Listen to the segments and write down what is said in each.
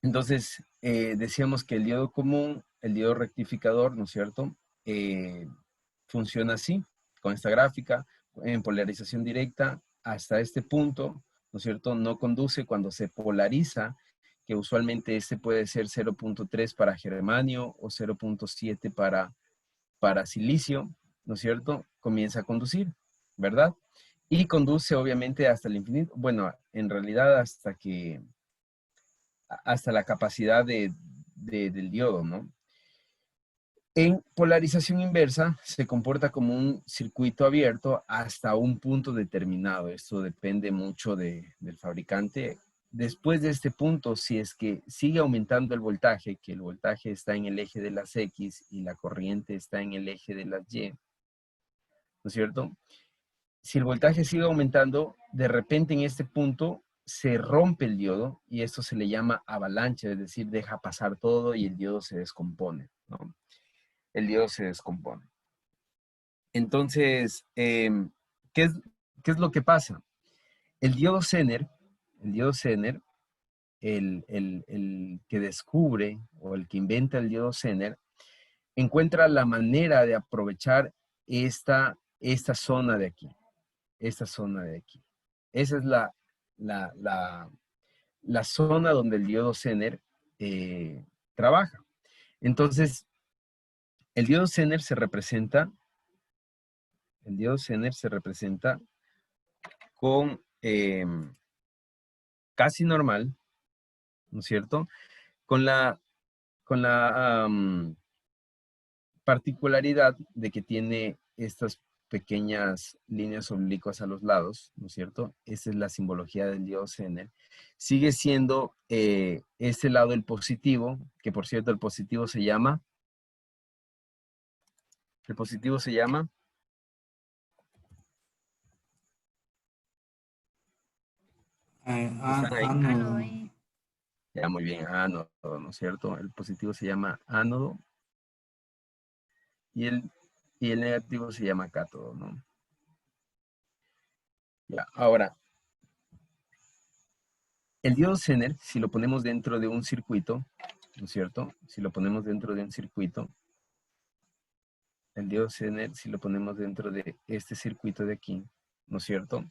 Entonces, decíamos que el diodo común, el diodo rectificador, ¿no es cierto? Funciona así, con esta gráfica, en polarización directa, hasta este punto, ¿no es cierto? No conduce cuando se polariza, que usualmente este puede ser 0.3 para germanio o 0.7 para silicio, ¿no es cierto? Comienza a conducir, ¿verdad? Y conduce obviamente hasta el infinito, bueno, en realidad hasta la capacidad del diodo, ¿no? En polarización inversa se comporta como un circuito abierto hasta un punto determinado. Esto depende mucho del fabricante. Después de este punto, si es que sigue aumentando el voltaje, que el voltaje está en el eje de las X y la corriente está en el eje de las Y, ¿no es cierto? Si el voltaje sigue aumentando, de repente en este punto se rompe el diodo y esto se le llama avalancha, es decir, deja pasar todo y el diodo se descompone, ¿no? El diodo se descompone. Entonces, ¿qué es lo que pasa? El diodo Zener, el que descubre o el que inventa el diodo Zener, encuentra la manera de aprovechar esta zona de aquí, esta zona de aquí. Esa es la, la, la zona donde el diodo Zener trabaja. Entonces, el diodo Zener se representa con casi normal, ¿no es cierto? Con la particularidad de que tiene estas pequeñas líneas oblicuas a los lados, ¿no es cierto? Esa es la simbología del diodo Zener. Sigue siendo este lado el positivo, que por cierto el positivo se llama, ¿están ahí? Ánodo. Ya, muy bien, ánodo, ¿no es cierto? El positivo se llama ánodo y el negativo se llama cátodo, ¿no? Ya, ahora, el diodo Zener, si lo ponemos dentro de un circuito, ¿no es cierto? Si lo ponemos dentro de un circuito, el diodo Zener, si lo ponemos dentro de este circuito de aquí, ¿no es cierto?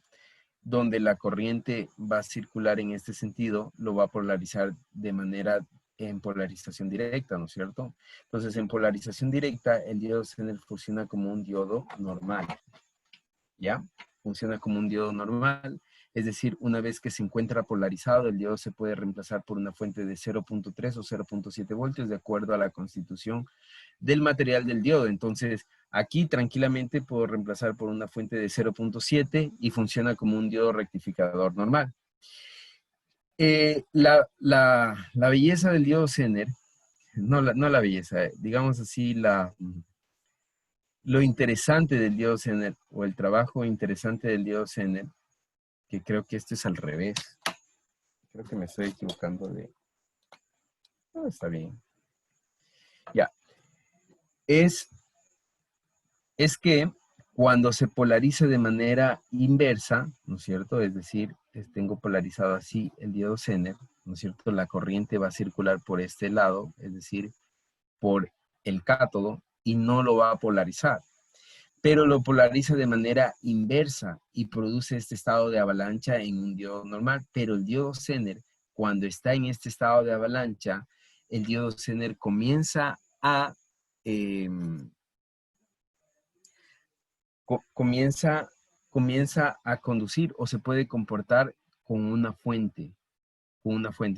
Donde la corriente va a circular en este sentido, lo va a polarizar de manera en polarización directa, ¿no es cierto? Entonces, en polarización directa, el diodo Zener funciona como un diodo normal, ¿ya? Funciona como un diodo normal, es decir, una vez que se encuentra polarizado, el diodo se puede reemplazar por una fuente de 0.3 o 0.7 voltios de acuerdo a la constitución del material del diodo. Entonces, aquí tranquilamente puedo reemplazar por una fuente de 0.7 y funciona como un diodo rectificador normal. La belleza del diodo Zener, no la belleza, digamos así, lo interesante del diodo Zener, o el trabajo interesante del diodo Zener, que creo que esto es al revés. Creo que me estoy equivocando de... No, está bien. Ya. Es que cuando se polariza de manera inversa, ¿no es cierto? Es decir, tengo polarizado así el diodo Zener, ¿no es cierto? La corriente va a circular por este lado, es decir, por el cátodo, y no lo va a polarizar. Pero lo polariza de manera inversa y produce este estado de avalancha en un diodo normal. Pero el diodo Zener, cuando está en este estado de avalancha, el diodo Zener eh, comienza a conducir o se puede comportar con una fuente.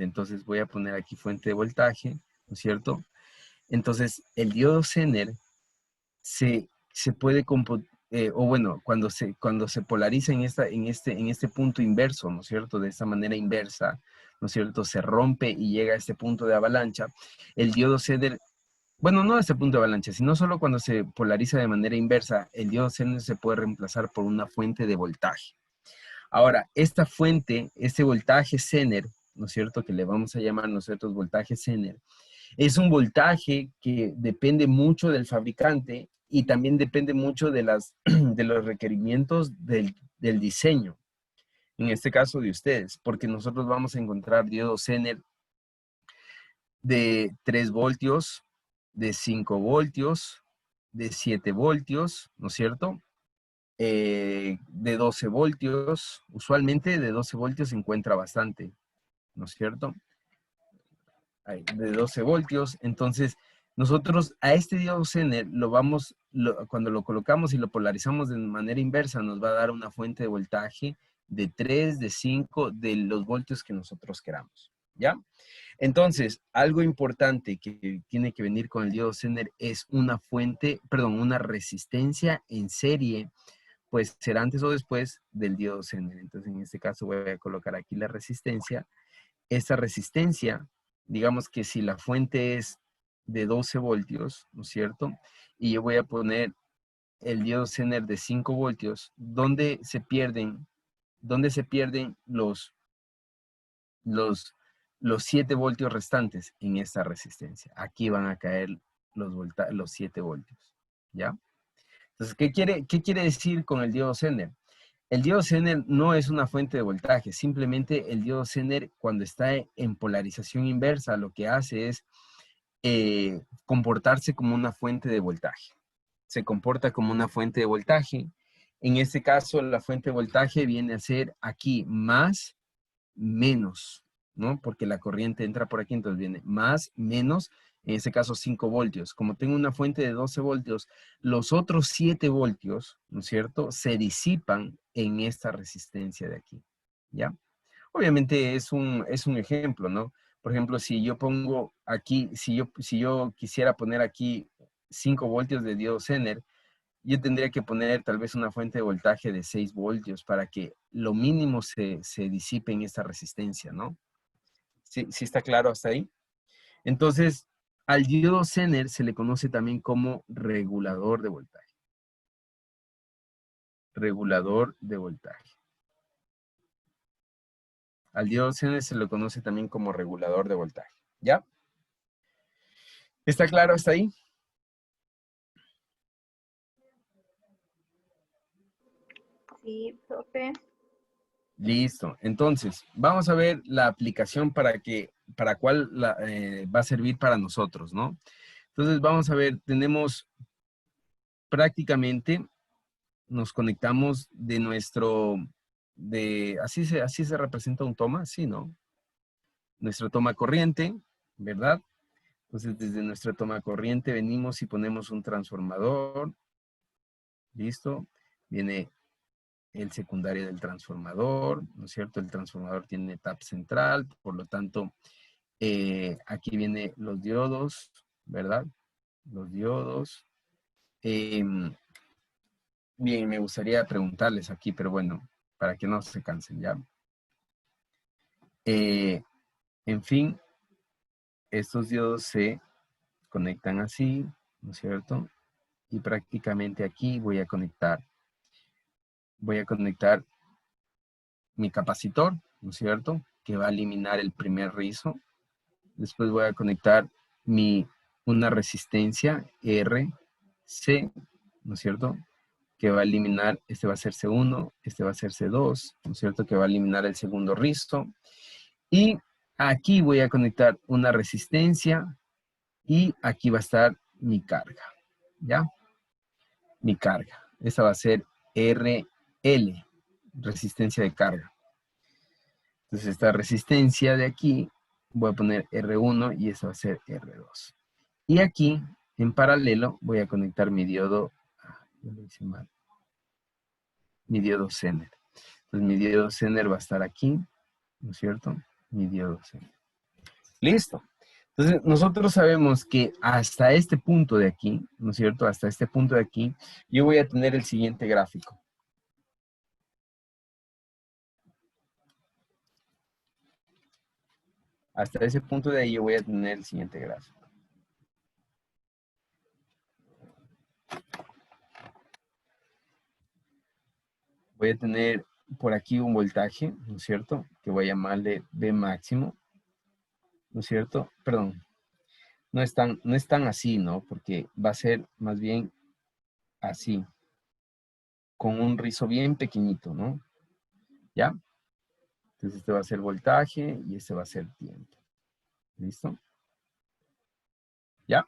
Entonces voy a poner aquí fuente de voltaje, ¿no es cierto? Entonces el diodo Zener se puede o bueno, cuando se polariza en este punto inverso, ¿no es cierto? De esta manera inversa, ¿no es cierto? Se rompe y llega a este punto de avalancha. El diodo Zener, bueno, no a este punto de avalancha, sino solo cuando se polariza de manera inversa, el diodo Zener se puede reemplazar por una fuente de voltaje. Ahora, esta fuente, este voltaje Zener, ¿no es cierto? Que le vamos a llamar nosotros voltaje Zener, es un voltaje que depende mucho del fabricante y también depende mucho de los requerimientos del diseño, en este caso de ustedes, porque nosotros vamos a encontrar diodos Zener de 3 voltios, de 5 voltios, de 7 voltios, ¿no es cierto? De 12 voltios, usualmente de 12 voltios se encuentra bastante, ¿no es cierto? De 12 voltios, entonces nosotros a este diodo Zener cuando lo colocamos y lo polarizamos de manera inversa, nos va a dar una fuente de voltaje de 3, de 5, de los voltios que nosotros queramos, ¿ya? Entonces, algo importante que tiene que venir con el diodo Zener es una resistencia en serie, pues será antes o después del diodo Zener. Entonces, en este caso voy a colocar aquí la resistencia. Esta resistencia, digamos que si la fuente es de 12 voltios, ¿no es cierto? Y yo voy a poner el diodo Zener de 5 voltios, dónde se pierden los, los 7 voltios restantes en esta resistencia? Aquí van a caer los 7 voltios, ¿ya? Entonces, qué quiere decir con el diodo Zener? El diodo Zener no es una fuente de voltaje, simplemente el diodo Zener cuando está en polarización inversa lo que hace es comportarse como una fuente de voltaje. Se comporta como una fuente de voltaje. En este caso la fuente de voltaje viene a ser aquí más, menos, ¿no? Porque la corriente entra por aquí, entonces viene más, menos, en este caso 5 voltios. Como tengo una fuente de 12 voltios, los otros 7 voltios, ¿no es cierto?, se disipan en esta resistencia de aquí, ¿ya? Obviamente es un ejemplo, ¿no? Por ejemplo, si yo pongo aquí, si yo quisiera poner aquí 5 voltios de diodo Zener, yo tendría que poner tal vez una fuente de voltaje de 6 voltios para que lo mínimo se disipe en esta resistencia, ¿no? ¿Sí, sí está claro hasta ahí? Entonces, al diodo Zener se le conoce también como regulador de voltaje. Regulador de voltaje. Al diodo Zener se le conoce también como regulador de voltaje. ¿Ya? ¿Está claro hasta ahí? Sí, profe. Listo. Entonces, vamos a ver la aplicación para cuál va a servir para nosotros, ¿no? Entonces, vamos a ver, tenemos prácticamente, nos conectamos así se representa un toma, sí, ¿no? Nuestro toma corriente, ¿verdad? Entonces, desde nuestra toma corriente venimos y ponemos un transformador, ¿listo? Viene el secundario del transformador, ¿no es cierto? El transformador tiene tap central, por lo tanto, aquí vienen los diodos, ¿verdad? Los diodos. Bien, me gustaría preguntarles aquí, pero bueno, para que no se cansen ya. En fin, estos diodos se conectan así, ¿no es cierto? Y prácticamente aquí voy a conectar mi capacitor, ¿no es cierto? Que va a eliminar el primer rizo. Después voy a conectar una resistencia RC, ¿no es cierto? Que va a eliminar, este va a ser C1, este va a ser C2, ¿no es cierto? Que va a eliminar el segundo rizo. Y aquí voy a conectar una resistencia y aquí va a estar mi carga, ¿ya? Mi carga. Esta va a ser RL, resistencia de carga. Entonces esta resistencia de aquí voy a poner R1 y esta va a ser R2. Y aquí, en paralelo, voy a conectar mi diodo, yo lo hice mal, mi diodo Zener. Entonces mi diodo Zener va a estar aquí, ¿no es cierto? Mi diodo Zener. Listo. Entonces nosotros sabemos que hasta este punto de aquí, ¿no es cierto? Hasta este punto de aquí, yo voy a tener el siguiente gráfico. Hasta ese punto de ahí yo voy a tener el siguiente gráfico. Voy a tener por aquí un voltaje, ¿no es cierto? Que voy a llamarle B máximo, ¿no es cierto? Perdón, no es tan así, ¿no? Porque va a ser más bien así, con un rizo bien pequeñito, ¿no? ¿Ya? Entonces este va a ser voltaje y este va a ser tiempo. ¿Listo? ¿Ya?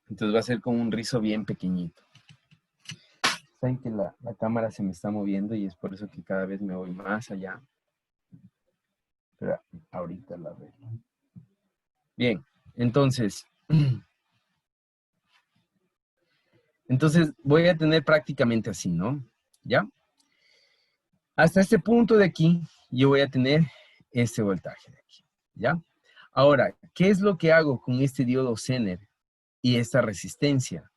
Entonces va a ser con un rizo bien pequeñito. Saben que la cámara se me está moviendo y es por eso que cada vez me voy más allá. Pero ahorita la veo. Bien, entonces voy a tener prácticamente así, ¿no? ¿Ya? Hasta este punto de aquí, yo voy a tener este voltaje de aquí, ¿ya? Ahora, ¿qué es lo que hago con este diodo Zener y esta resistencia?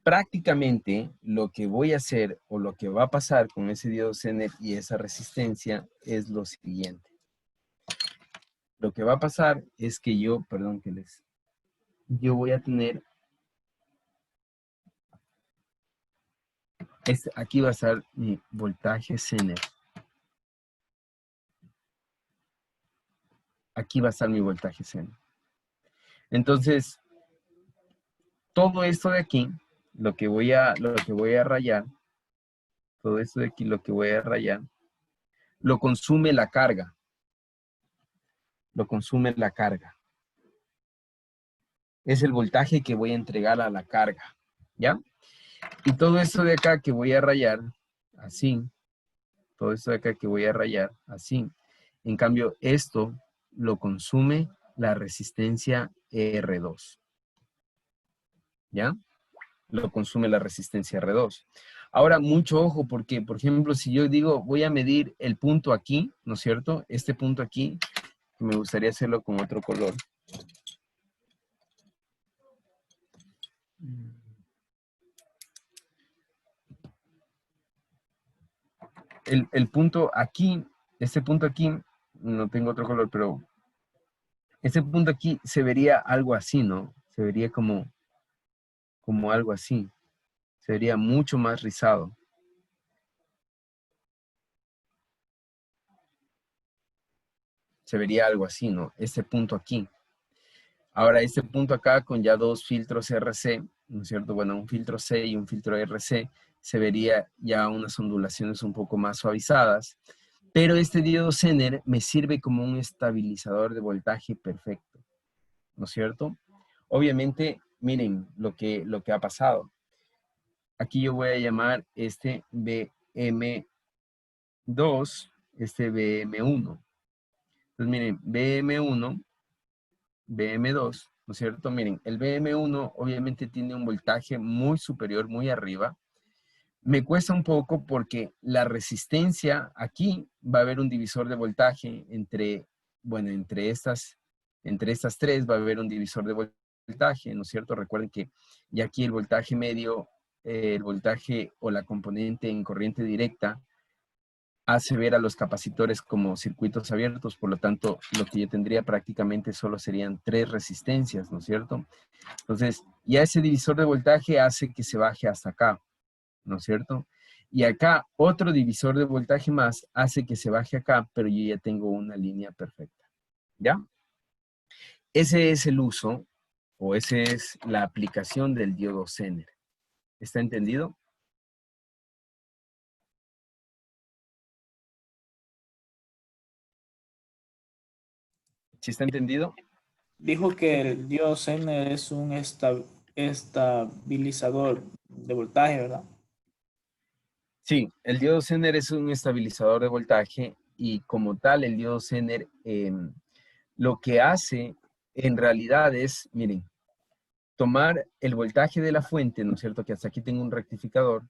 Prácticamente lo que voy a hacer o lo que va a pasar con ese diodo Zener y esa resistencia es lo siguiente. Lo que va a pasar es que yo voy a tener, aquí va a estar mi voltaje Zener. Aquí va a estar mi voltaje Zener. Entonces, todo esto de aquí, lo que voy a rayar, todo esto de aquí, lo que voy a rayar, lo consume la carga. Lo consume la carga. Es el voltaje que voy a entregar a la carga, ¿ya? Y todo esto de acá que voy a rayar, así, todo esto de acá que voy a rayar, así. En cambio, esto lo consume la resistencia R2, ¿ya? Lo consume la resistencia R2. Ahora, mucho ojo, porque, por ejemplo, si yo digo, voy a medir el punto aquí, ¿no es cierto? Este punto aquí, que me gustaría hacerlo con otro color. El punto aquí, este punto aquí, no tengo otro color, pero este punto aquí se vería algo así, ¿no? Se vería como algo así. Se vería mucho más rizado. Se vería algo así, ¿no? Este punto aquí. Ahora, este punto acá con ya dos filtros RC, ¿no es cierto? Bueno, un filtro C y un filtro RC, se vería ya unas ondulaciones un poco más suavizadas. Pero este diodo Zener me sirve como un estabilizador de voltaje perfecto, ¿no es cierto? Obviamente, miren lo que ha pasado. Aquí yo voy a llamar este BM2, este BM1. Entonces, miren, BM1, BM2, ¿no es cierto? Miren, el BM1 obviamente tiene un voltaje muy superior, muy arriba. Me cuesta un poco porque la resistencia, aquí va a haber un divisor de voltaje entre, bueno, entre estas tres va a haber un divisor de voltaje, ¿no es cierto? Recuerden que ya aquí el voltaje medio, el voltaje o la componente en corriente directa hace ver a los capacitores como circuitos abiertos, por lo tanto, lo que yo tendría prácticamente solo serían tres resistencias, ¿no es cierto? Entonces, ya ese divisor de voltaje hace que se baje hasta acá, ¿no es cierto? Y acá otro divisor de voltaje más hace que se baje acá, pero yo ya tengo una línea perfecta, ¿ya? Ese es el uso, o esa es la aplicación del diodo Zener. ¿Está entendido? ¿Sí está entendido? Dijo que el dios N es un estabilizador de voltaje, ¿verdad? Sí, el diodo Zener es un estabilizador de voltaje y como tal el diodo Zener lo que hace en realidad es, miren, tomar el voltaje de la fuente, ¿no es cierto? Que hasta aquí tengo un rectificador,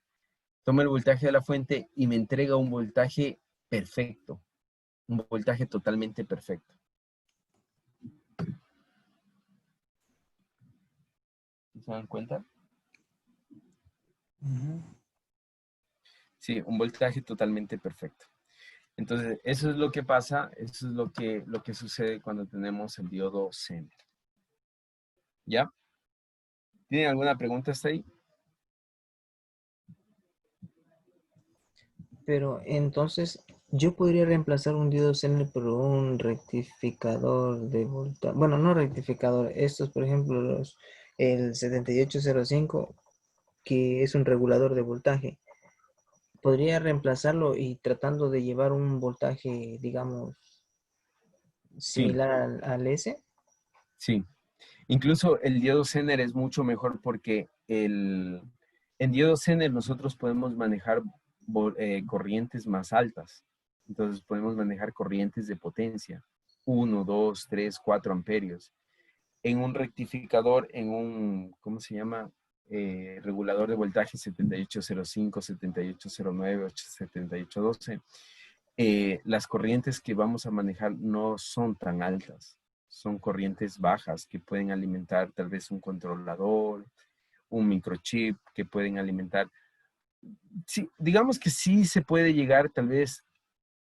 toma el voltaje de la fuente y me entrega un voltaje perfecto, un voltaje totalmente perfecto. ¿Se dan cuenta? Sí, un voltaje totalmente perfecto. Entonces, eso es lo que pasa, eso es lo que sucede cuando tenemos el diodo Zener. ¿Ya? ¿Tienen alguna pregunta hasta ahí? Pero entonces yo podría reemplazar un diodo Zener por un rectificador de voltaje. Bueno, no rectificador, estos por ejemplo el 7805 que es un regulador de voltaje. Podría reemplazarlo y tratando de llevar un voltaje, digamos, Sí, similar al S. sí. Incluso el diodo Zener es mucho mejor porque en diodo Zener nosotros podemos manejar corrientes más altas. Entonces podemos manejar corrientes de potencia, 1, 2, 3, 4 amperios. En un rectificador, en un, ¿cómo se llama? Regulador de voltaje 7805, 7809, 7812. Las corrientes que vamos a manejar no son tan altas. Son corrientes bajas que pueden alimentar tal vez un controlador, un microchip, que pueden alimentar. Sí, digamos que sí se puede llegar tal vez,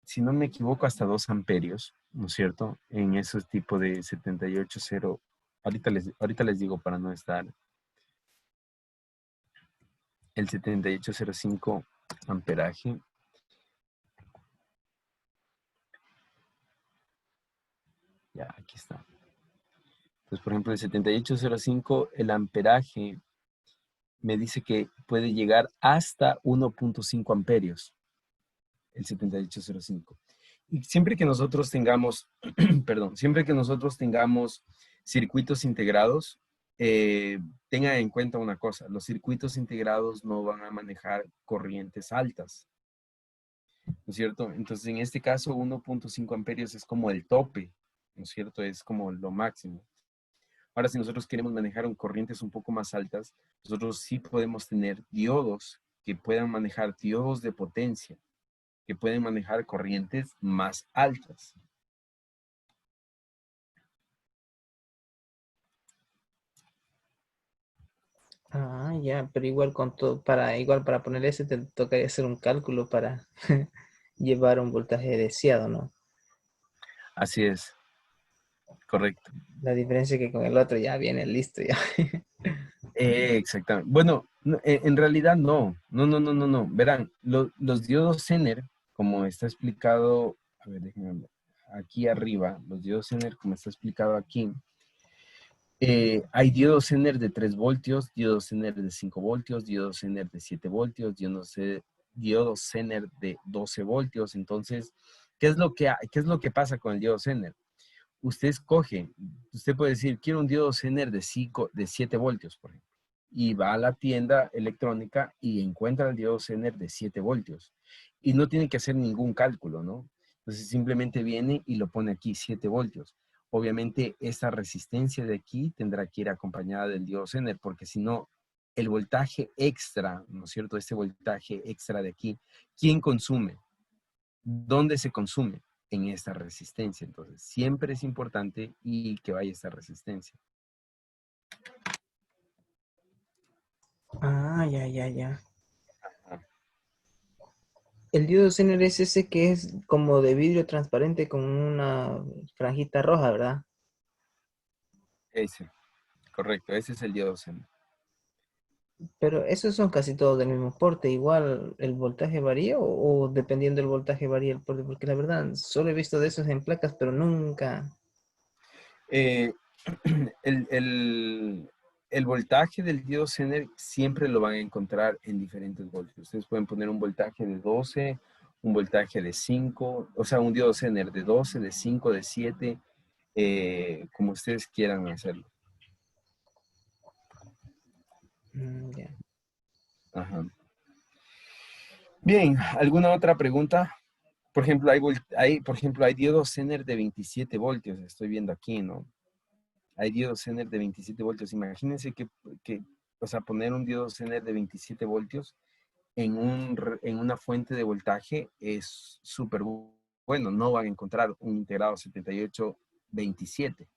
si no me equivoco, hasta 2 amperios, ¿no es cierto? En esos tipos de 780. Ahorita les digo para no estar. El 7805 amperaje. Ya, aquí está. Entonces, por ejemplo, el 7805, el amperaje me dice que puede llegar hasta 1.5 amperios. El 7805. Y siempre que nosotros tengamos, perdón, siempre que nosotros tengamos circuitos integrados, tengan en cuenta una cosa, los circuitos integrados no van a manejar corrientes altas, ¿no es cierto? Entonces, en este caso, 1.5 amperios es como el tope, ¿no es cierto? Es como lo máximo. Ahora, si nosotros queremos manejar corrientes un poco más altas, nosotros sí podemos tener diodos que puedan manejar diodos de potencia, que pueden manejar corrientes más altas. Ah, ya, pero igual con todo, igual para poner ese te tocaría hacer un cálculo para llevar un voltaje deseado, ¿no? Así es, correcto. La diferencia es que con el otro ya viene listo ya. Exactamente. Bueno, en realidad no. No. Verán, los diodos Zener, como está explicado, a ver, déjenme ver, aquí arriba, los diodos Zener, como está explicado aquí, hay diodos Zener de 3 voltios, diodos Zener de 5 voltios, diodos Zener de 7 voltios, diodos Zener de 12 voltios. Entonces, ¿qué es lo que pasa con el diodo Zener? Usted escoge, usted puede decir, quiero un diodo Zener de 7 voltios, por ejemplo. Y va a la tienda electrónica y encuentra el diodo Zener de 7 voltios. Y no tiene que hacer ningún cálculo, ¿no? Entonces simplemente viene y lo pone aquí, 7 voltios. Obviamente esta resistencia de aquí tendrá que ir acompañada del diodo Zener, porque si no, el voltaje extra, ¿no es cierto? Este voltaje extra de aquí, ¿quién consume? ¿Dónde se consume? En esta resistencia. Entonces, siempre es importante y que vaya esta resistencia. Ah, ya. El diodo Zener es ese que es como de vidrio transparente con una franjita roja, ¿verdad? Ese, correcto, ese es el diodo Zener. Pero esos son casi todos del mismo porte. Igual el voltaje varía o dependiendo del voltaje varía el porte, porque la verdad solo he visto de esos en placas, pero nunca. Eh, el voltaje del diodo Zener siempre lo van a encontrar en diferentes voltios. Ustedes pueden poner un voltaje de 12, un voltaje de 5, o sea, un diodo Zener de 12, de 5, de 7, como ustedes quieran hacerlo. Ya. Ajá. Bien, ¿alguna otra pregunta? Por ejemplo, hay diodos Zener de 27 voltios, estoy viendo aquí, ¿no? Hay diodos Zener de 27 voltios. Imagínense o sea, poner un diodo Zener de 27 voltios en una fuente de voltaje es súper bueno. No van a encontrar un integrado 7827.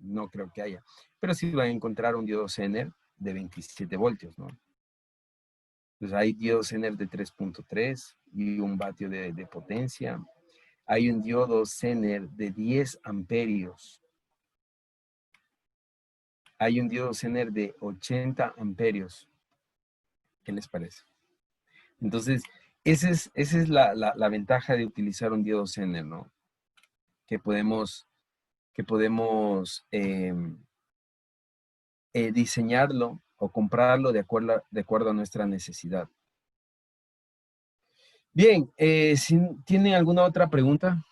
No creo que haya. Pero sí van a encontrar un diodo Zener de 27 voltios, ¿no? Entonces hay diodos Zener de 3.3 y 1 vatio de potencia. Hay un diodo Zener de 10 amperios. Hay un diodo Zener de 80 amperios. ¿Qué les parece? Entonces, esa es la ventaja de utilizar un diodo Zener, ¿no? Que podemos diseñarlo o comprarlo de acuerdo a nuestra necesidad. Bien, si ¿tienen alguna otra pregunta?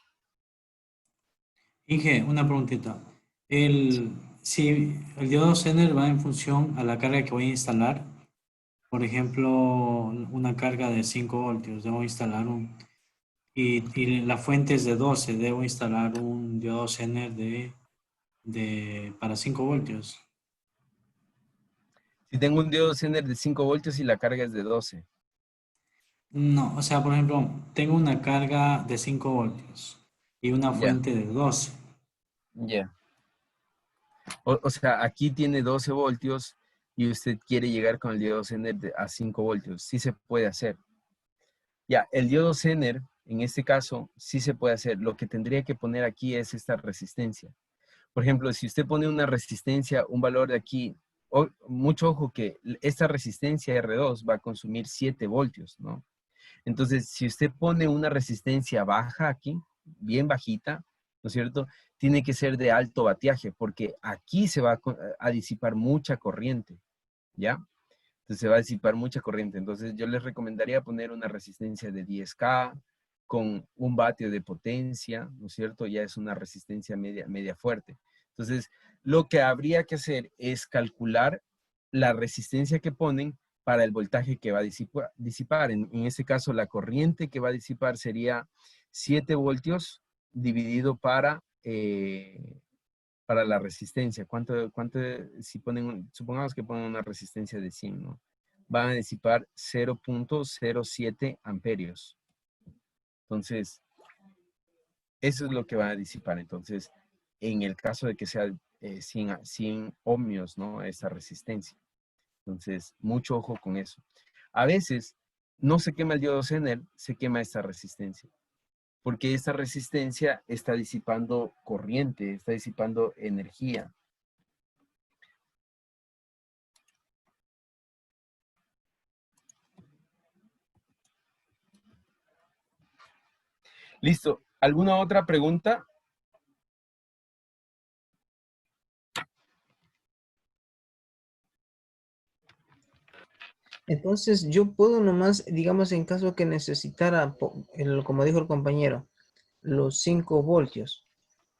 Inge, una preguntita. El, si el diodo Zener va en función a la carga que voy a instalar, por ejemplo, una carga de 5 voltios, debo instalar y la fuente es de 12, debo instalar un diodo Zener para 5 voltios. Si tengo un diodo Zener de 5 voltios y la carga es de 12. No, o sea, por ejemplo, tengo una carga de 5 voltios y una Ya, fuente de 12. ya. O sea, aquí tiene 12 voltios y usted quiere llegar con el diodo Zener a 5 voltios. Sí se puede hacer. Ya, el diodo Zener, en este caso, sí se puede hacer. Lo que tendría que poner aquí es esta resistencia. Por ejemplo, si usted pone una resistencia, un valor de aquí, mucho ojo que esta resistencia R2 va a consumir 7 voltios, ¿no? Entonces, si usted pone una resistencia baja aquí, bien bajita, ¿no es cierto? Tiene que ser de alto vatiaje, porque aquí se va a disipar mucha corriente, ¿ya? Entonces se va a disipar mucha corriente. Entonces yo les recomendaría poner una resistencia de 10K con un vatio de potencia, ¿no es cierto? Ya es una resistencia media fuerte. Entonces, lo que habría que hacer es calcular la resistencia que ponen para el voltaje que va a disipar. En este caso, la corriente que va a disipar sería 7 voltios dividido para la resistencia. Si ponen, supongamos que ponen una resistencia de 100, ¿no? Van a disipar 0.07 amperios. Entonces, eso es lo que va a disipar. Entonces, en el caso de que sea 100 ohmios, ¿no? Esa resistencia. Entonces, mucho ojo con eso. A veces, no se quema el diodo Zener, se quema esta resistencia. Porque esta resistencia está disipando corriente, está disipando energía. Listo. ¿Alguna otra pregunta? Entonces, yo puedo nomás, digamos, en caso que necesitara, como dijo el compañero, los 5 voltios,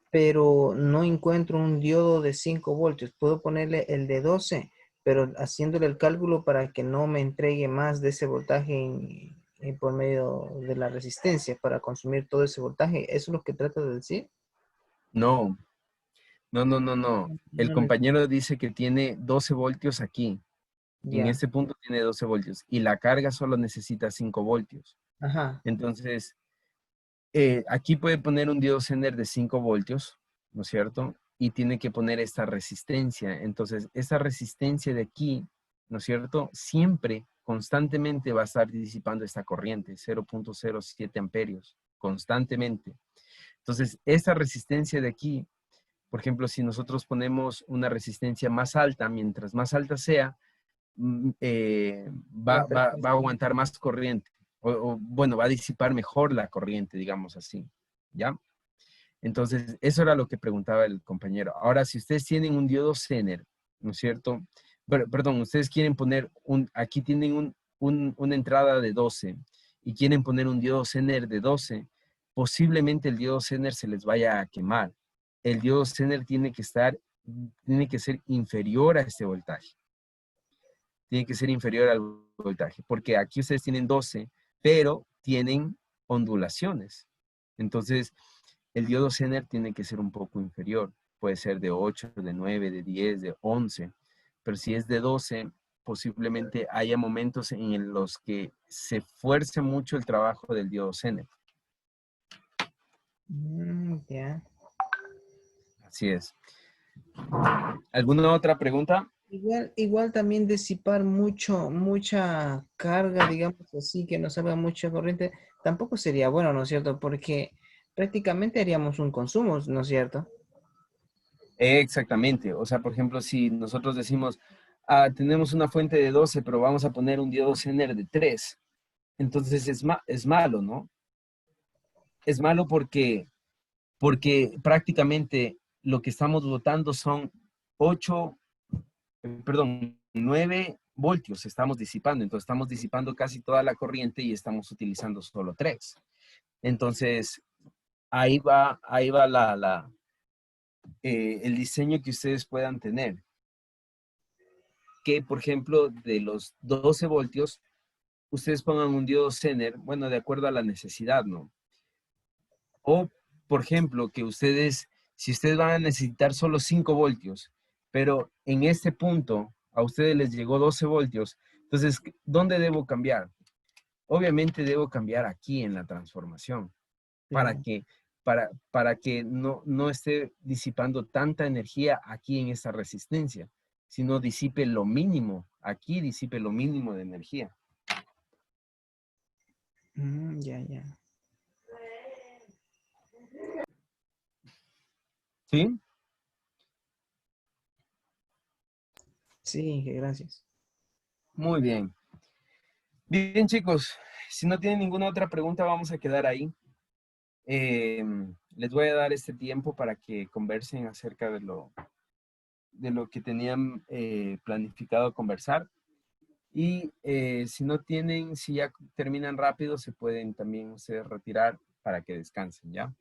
pero no encuentro un diodo de 5 voltios. Puedo ponerle el de 12, pero haciéndole el cálculo para que no me entregue más de ese voltaje por medio de la resistencia para consumir todo ese voltaje. ¿Eso es lo que trata de decir? No, no. El No compañero dice que tiene 12 voltios aquí. En Ya, este punto tiene 12 voltios y la carga solo necesita 5 voltios. ajá. Entonces, aquí puede poner un diodo Zener de 5 voltios, ¿no es cierto? Y tiene que poner esta resistencia. Entonces, esta resistencia de aquí, ¿no es cierto? Siempre, constantemente va a estar disipando esta corriente, 0.07 amperios, constantemente. Entonces, esta resistencia de aquí, por ejemplo, si nosotros ponemos una resistencia más alta, mientras más alta sea, Va a va a aguantar más corriente. Bueno, va a disipar mejor la corriente, digamos así. ¿Ya? Entonces, eso era lo que preguntaba el compañero. Ahora, si ustedes tienen un diodo Zener, ¿no es cierto? Perdón, ustedes quieren poner aquí tienen una entrada de 12 y quieren poner un diodo Zener de 12, posiblemente el diodo Zener se les vaya a quemar. El diodo Zener tiene que ser inferior a este voltaje. Tiene que ser inferior al voltaje, porque aquí ustedes tienen 12, pero tienen ondulaciones. Entonces, el diodo Zener tiene que ser un poco inferior. Puede ser de 8, de 9, de 10, de 11. Pero si es de 12, posiblemente haya momentos en los que se fuerce mucho el trabajo del diodo Zener. Ya. Así es. ¿Alguna otra pregunta? Igual también disipar mucha carga, digamos así, que no salga mucha corriente, tampoco sería bueno, ¿no es cierto? Porque prácticamente haríamos un consumo, ¿no es cierto? Exactamente. O sea, por ejemplo, si nosotros decimos, tenemos una fuente de 12, pero vamos a poner un diodo Zener de 3, entonces es malo, ¿no? Es malo porque prácticamente lo que estamos botando son 9 voltios estamos disipando. Entonces estamos disipando casi toda la corriente y estamos utilizando solo 3. Entonces, ahí va el diseño que ustedes puedan tener. Que, por ejemplo, de los 12 voltios, ustedes pongan un diodo Zener, bueno, de acuerdo a la necesidad, ¿no? O, por ejemplo, que ustedes, si ustedes van a necesitar solo 5 voltios, pero en este punto a ustedes les llegó 12 voltios, entonces, ¿dónde debo cambiar? Obviamente debo cambiar aquí en la transformación para que, para que no esté disipando tanta energía aquí en esta resistencia, sino disipe lo mínimo, aquí disipe lo mínimo de energía. Ya, ya. ¿Sí? Sí, Inge, gracias. Muy bien. Bien, chicos, si no tienen ninguna otra pregunta, vamos a quedar ahí. Les voy a dar este tiempo para que conversen acerca de lo que tenían planificado conversar. Y si no tienen, si ya terminan rápido, se pueden también ustedes retirar para que descansen, ¿ya?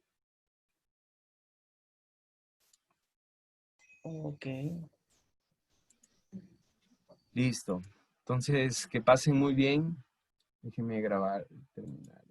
Ok. Listo. Entonces, que pasen muy bien. Déjenme grabar, terminar.